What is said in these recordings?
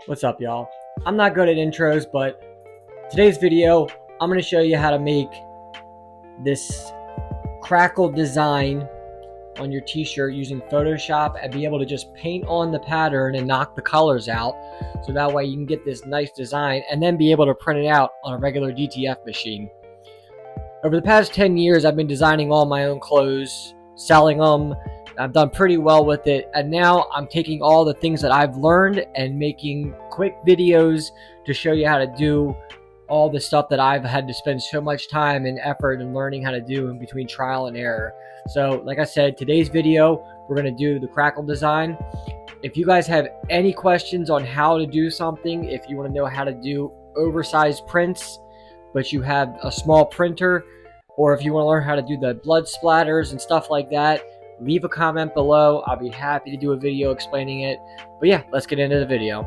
What's up, y'all? I'm not good at intros, but today's video, I'm going to show you how to make this crackle design on your t-shirt using Photoshop and be able to just paint on the pattern and knock the colors out, so that way you can get this nice design and then be able to print it out on a regular DTF machine. Over the past 10 years, I've been designing all my own clothes, selling them. I've done pretty well with it, and now I'm taking all the things that I've learned and making quick videos to show you how to do all the stuff that I've had to spend so much time and effort in learning how to do in between trial and error. So like I said, today's video, we're going to do the crackle design. If you guys have any questions on how to do something, if you want to know how to do oversized prints, but you have a small printer, or if you want to learn how to do the blood splatters and stuff like that, leave a comment below. I'll be happy to do a video explaining it. But yeah, let's get into the video.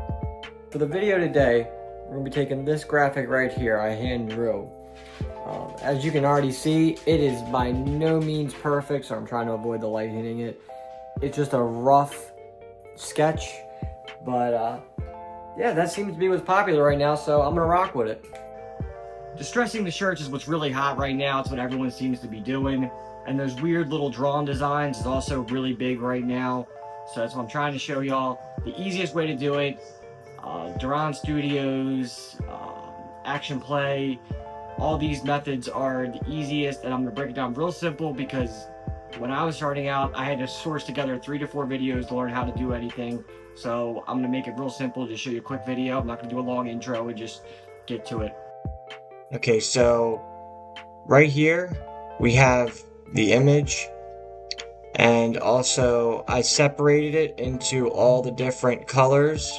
For the video today, we're going to be taking this graphic right here I hand drew. As you can already see, it is by no means perfect, so I'm trying to avoid the light hitting it. It's just a rough sketch, but yeah, that seems to be what's popular right now, so I'm going to rock with it. Distressing the shirts is what's really hot right now. It's what everyone seems to be doing. And those weird little drawn designs is also really big right now. So that's what I'm trying to show y'all. The easiest way to do it, Duran Studios, Action Play, all these methods are the easiest, and I'm going to break it down real simple because when I was starting out, I had to source together 3 to 4 videos to learn how to do anything. So I'm going to make it real simple, just show you a quick video. I'm not going to do a long intro and just get to it. Okay, so right here we have the image, and also I separated it into all the different colors,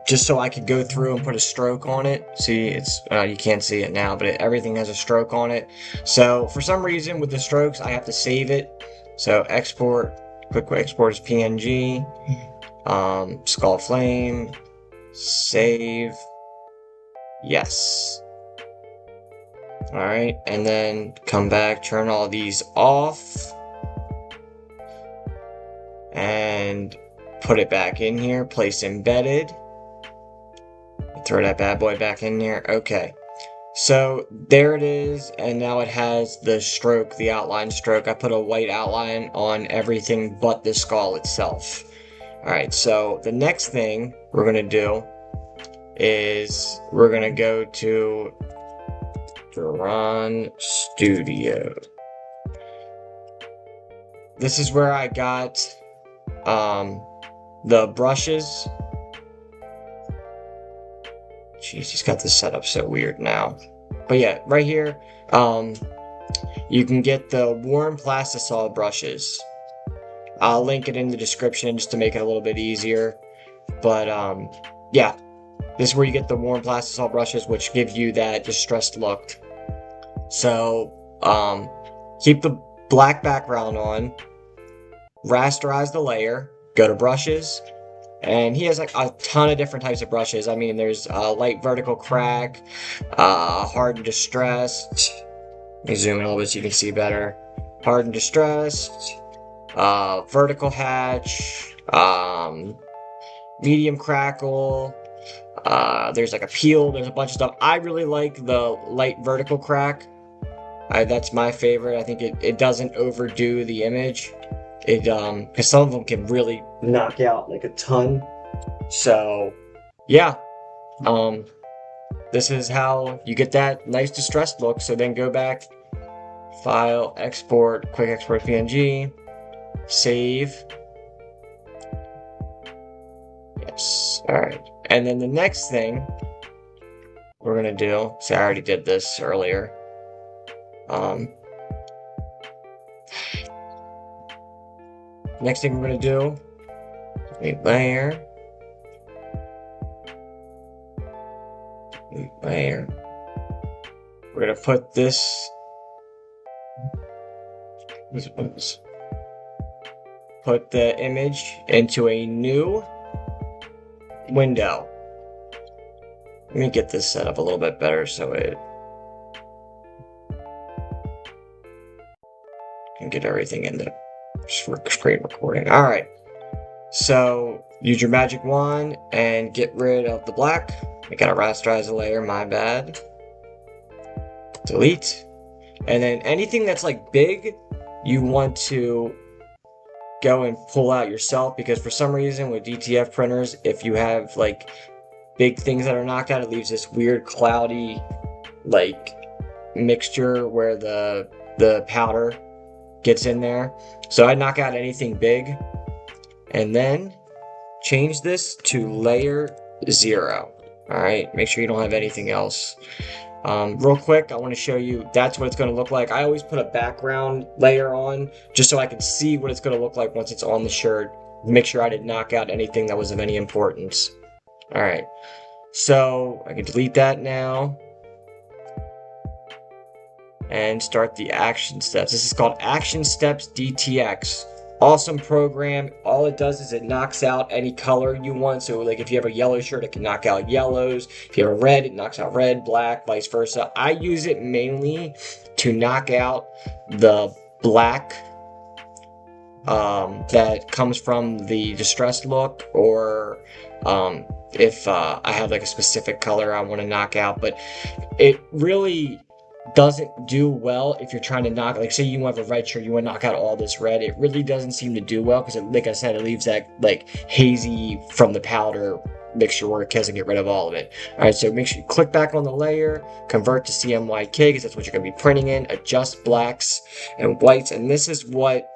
just so I could go through and put a stroke on it. See, it's you can't see it now, but everything has a stroke on it. So for some reason with the strokes I have to save it, so export, quick export as PNG, skull flame, save, yes. Alright, and then come back, turn all these off, and put it back in here, place embedded, throw that bad boy back in there. Okay, so there it is, and now it has the stroke, the outline stroke. I put a white outline on everything but the skull itself. Alright, so the next thing we're going to do is we're going to go to Duran Studio. This is where I got the brushes. Jeez, he's got this set up so weird now. But yeah, right here, you can get the warm plastisol brushes. I'll link it in the description just to make it a little bit easier. But yeah, this is where you get the warm plastisol brushes, which give you that distressed look. So keep the black background on, rasterize the layer, go to brushes, and he has like a ton of different types of brushes. I mean, there's light vertical crack, hard and distressed. Let me zoom in a little bit so you can see better. Hard and distressed, vertical hatch, medium crackle. There's like a peel, there's a bunch of stuff. I really like the light vertical crack. That's my favorite. I think it doesn't overdo the image. Because some of them can really knock out like a ton. So, yeah. This is how you get that nice distressed look. So then go back, file, export, quick export PNG, save. Yes, alright. And then the next thing we're gonna do, see I already did this earlier. Next thing we're gonna do, new layer, new layer. We're gonna put this, put the image into a new window. Let me get this set up a little bit better so it can get everything in the screen recording. Alright, So use your magic wand and get rid of the black. I gotta rasterize a layer, my bad. Delete. And then anything that's like big, you want to go and pull out yourself, because for some reason with DTF printers, if you have like big things that are knocked out, it leaves this weird cloudy like mixture where the powder gets in there. So I knock out anything big and then change this to layer 0. All right, make sure you don't have anything else. Real quick, I want to show you that's what it's going to look like. I always put a background layer on just so I can see what it's going to look like once it's on the shirt. Make sure I didn't knock out anything that was of any importance. All right, so I can delete that now and start the action steps. This is called Action Steps DTX. Awesome program. All it does is it knocks out any color you want. So like if you have a yellow shirt, it can knock out yellows. If you have a red, it knocks out red, black, vice versa. I use it mainly to knock out the black that comes from the distressed look, or if I have like a specific color I want to knock out. But it really doesn't do well if you're trying to knock, like say you have a red shirt, you want to knock out all this red. It really doesn't seem to do well because like I said, it leaves that like hazy from the powder mixture where it doesn't get rid of all of it. All right, so make sure you click back on the layer, convert to CMYK because that's what you're going to be printing in, adjust blacks and whites, and this is what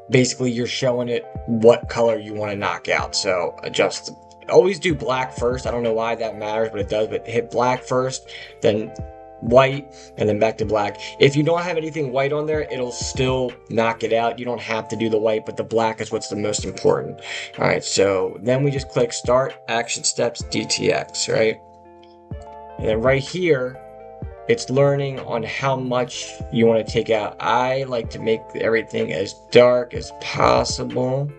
basically you're showing it what color you want to knock out. So adjust, always do black first. I don't know why that matters, but it does. But hit black first, then white, and then back to black. If you don't have anything white on there, it'll still knock it out. You don't have to do the white, but the black is what's the most important. All right, so then we just click Start Action Steps DTX, right? And then right here, it's learning on how much you want to take out. I like to make everything as dark as possible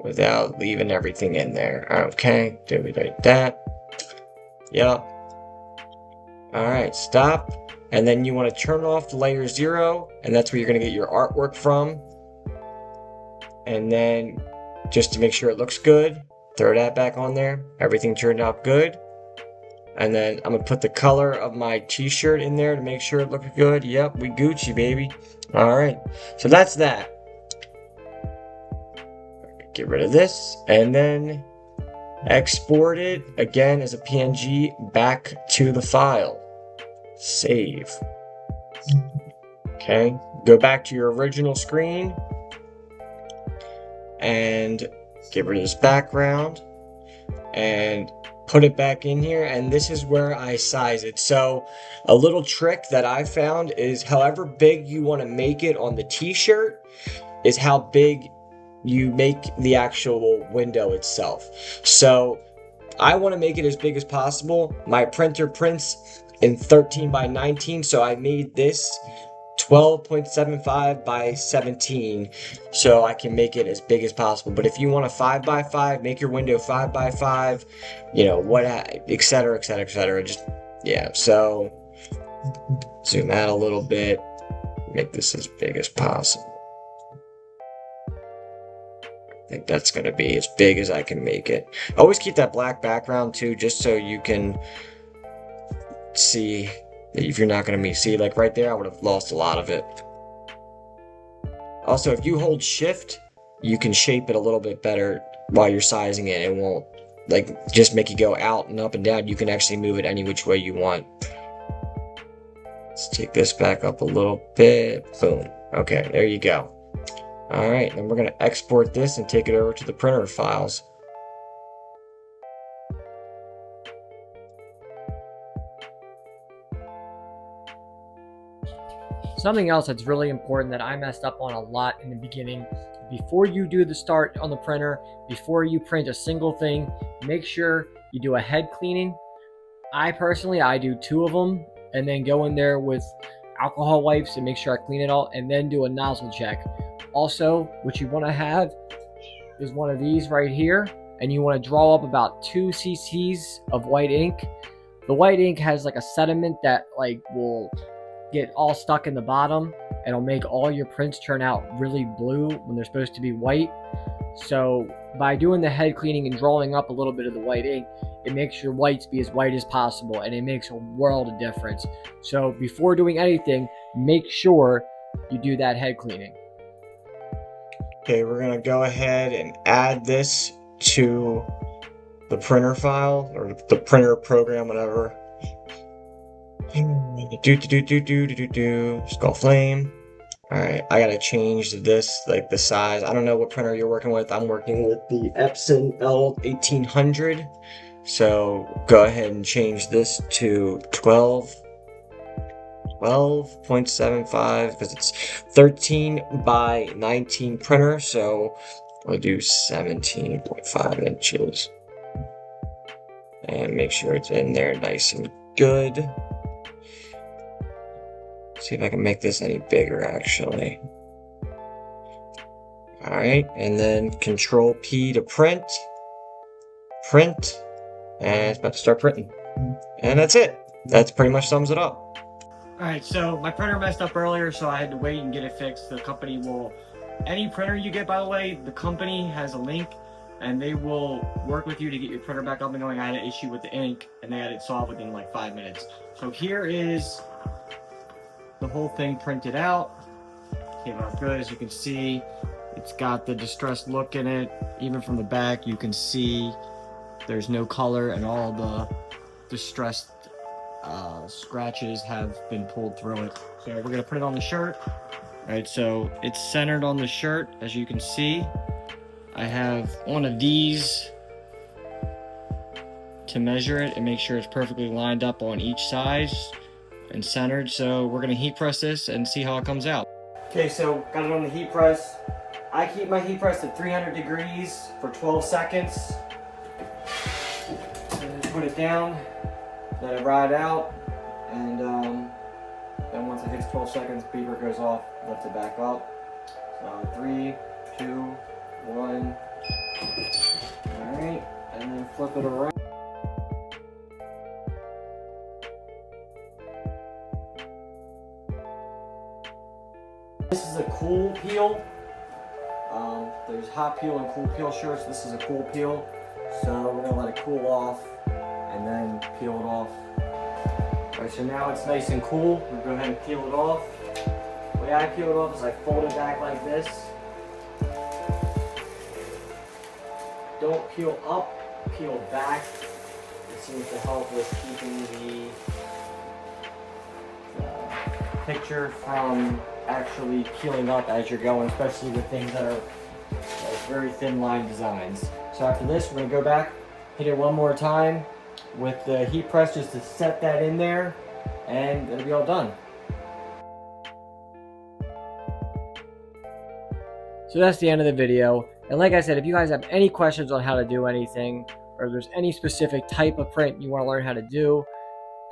without leaving everything in there. Okay, do we like that? Yep. Alright, stop. And then you want to turn off layer 0, and that's where you're going to get your artwork from. And then, just to make sure it looks good, throw that back on there. Everything turned out good. And then I'm going to put the color of my t-shirt in there to make sure it looks good. Yep, we Gucci, baby. Alright, so that's that. Get rid of this, and then export it again as a PNG back to the file. Save. Okay, go back to your original screen and get rid of this background and put it back in here, and this is where I size it. So a little trick that I found is however big you want to make it on the t-shirt is how big you make the actual window itself. So I want to make it as big as possible. My printer prints in 13 by 19, so I made this 12.75 by 17 so I can make it as big as possible. But if you want a 5 by 5, make your window 5 by 5, you know, what, etc, etc, etc. Just, yeah, so zoom out a little bit, make this as big as possible. I think that's going to be as big as I can make it. Always keep that black background too, just so you can see if you're not going to see, like right there, I would have lost a lot of it. Also, if you hold shift, you can shape it a little bit better while you're sizing it. It won't like just make you go out and up and down. You can actually move it any which way you want. Let's take this back up a little bit. Boom. Okay, there you go. Alright, then we're going to export this and take it over to the printer files. Something else that's really important that I messed up on a lot in the beginning, before you do the start on the printer, before you print a single thing, make sure you do a head cleaning. I do 2 of them, and then go in there with alcohol wipes and make sure I clean it all, and then do a nozzle check. Also, what you want to have is one of these right here, and you want to draw up about 2 cc's of white ink. The white ink has like a sediment that like will get all stuck in the bottom, and it'll make all your prints turn out really blue when they're supposed to be white. So by doing the head cleaning and drawing up a little bit of the white ink, it makes your whites be as white as possible, and it makes a world of difference. So before doing anything, make sure you do that head cleaning. Okay, we're gonna go ahead and add this to the printer file or the printer program, whatever. Skull flame. Alright, I gotta change this, like the size. I don't know what printer you're working with. I'm working with the Epson L1800. So go ahead and change this to 12.75 because it's 13 by 19 printer. So we'll do 17.5 inches. And make sure it's in there nice and good. See if I can make this any bigger, actually. Alright, and then Control P to print. Print. And it's about to start printing. And that's it. That's pretty much sums it up. Alright, so my printer messed up earlier, so I had to wait and get it fixed. The company will... Any printer you get, by the way, the company has a link, and they will work with you to get your printer back up and going. I had an issue with the ink, and they had it solved within like 5 minutes. So here is the whole thing printed out. Came out good, as you can see. It's got the distressed look in it. Even from the back, you can see there's no color, and all the distressed scratches have been pulled through it. So we're gonna put it on the shirt. All right, so it's centered on the shirt, as you can see. I have one of these to measure it and make sure it's perfectly lined up on each side and centered. So we're gonna heat press this and see how it comes out. Okay, so got it on the heat press. I keep my heat press at 300 degrees for 12 seconds. And then put it down, let it ride out, and then once it hits 12 seconds, beeper goes off, lift it back up. So 3, 2, 1. Alright, and then flip it around. This is a cool peel. There's hot peel and cool peel shirts. This is a cool peel. So we're gonna let it cool off and then peel it off. Alright, so now it's nice and cool. We'll go ahead and peel it off. The way I peel it off is I fold it back like this. Don't peel up, peel back. It seems to help with keeping the picture from actually peeling up as you're going, especially with things that are very thin line designs. So after this, we're going to go back, hit it one more time with the heat press just to set that in there, and it'll be all done. So that's the end of the video. And like I said, if you guys have any questions on how to do anything, or there's any specific type of print you want to learn how to do,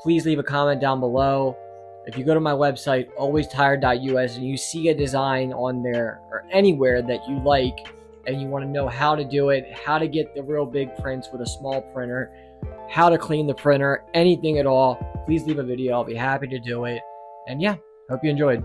please leave a comment down below. If you go to my website, alwaystired.us, and you see a design on there or anywhere that you like, and you want to know how to do it, how to get the real big prints with a small printer, how to clean the printer, anything at all, please leave a video. I'll be happy to do it. And yeah, hope you enjoyed.